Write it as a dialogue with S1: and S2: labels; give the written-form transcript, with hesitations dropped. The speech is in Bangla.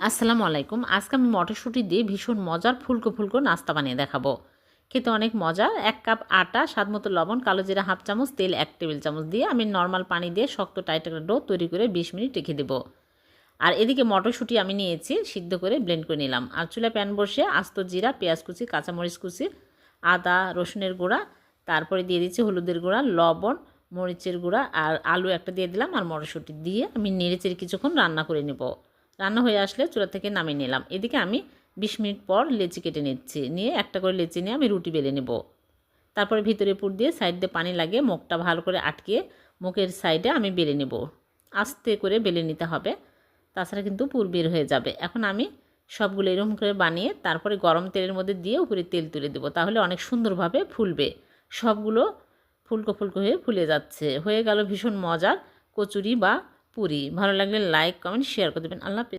S1: আসসালামু আলাইকুম। আজকে আমি মটরশুঁটি দিয়ে ভীষণ মজার ফুলকো ফুলকো নাস্তা বানিয়ে দেখাবো। খেতে অনেক মজা। ১ কাপ আটা, স্বাদমতো লবণ, কালো জিরা হাফ চামচ, তেল ১ টেবিল চামচ দিয়ে আমি নরমাল পানি দিয়ে শক্ত টাইট একটা ডো তৈরি করে ২০ মিনিট রেখে দেবো। আর এদিকে মটরশুঁটি আমি নিয়েছি, সিদ্ধ করে ব্লেন্ড করে নিলাম। আর চুলায় প্যান বসিয়ে আস্ত জিরা, পেঁয়াজ কুচি, কাঁচামরিচ কুচি, আদা, রসুনের গুঁড়া, তারপরে দিয়ে দিচ্ছি হলুদের গুঁড়া, লবণ, মরিচের গুঁড়া আর আলু একটা দিয়ে দিলাম আর মটরশুঁটি দিয়ে আমি নেড়েচেড়ে কিছুক্ষণ রান্না করে নেব। রান্না হয়ে আসলে চুলা থেকে নামিয়ে নিলাম। এদিকে আমি ২০ মিনিট পর লেচি কেটে নিচ্ছি। নিয়ে একটা করে লেচি নিয়ে আমি রুটি বেলে নেব। তারপরে ভিতরে পুর দিয়ে সাইড দিয়ে পানি লাগিয়ে মুখটা ভালো করে আটকিয়ে মুখের সাইডে আমি বেলে নেব। আস্তে করে বেলে নিতে হবে, তাছাড়া কিন্তু পুর বের হয়ে যাবে। এখন আমি সবগুলো এরকম করে বানিয়ে তারপরে গরম তেলের মধ্যে দিয়ে উপরে তেল তুলে দেবো, তাহলে অনেক সুন্দরভাবে ফুলবে। সবগুলো ফুলকো ফুলকো হয়ে ফুলে যাচ্ছে। হয়ে গেল ভীষণ মজার কচুরি বা পুরি। ভালো লাগলে লাইক, কমেন্ট, শেয়ার করে দেবেন। আল্লাহ হাফেজ।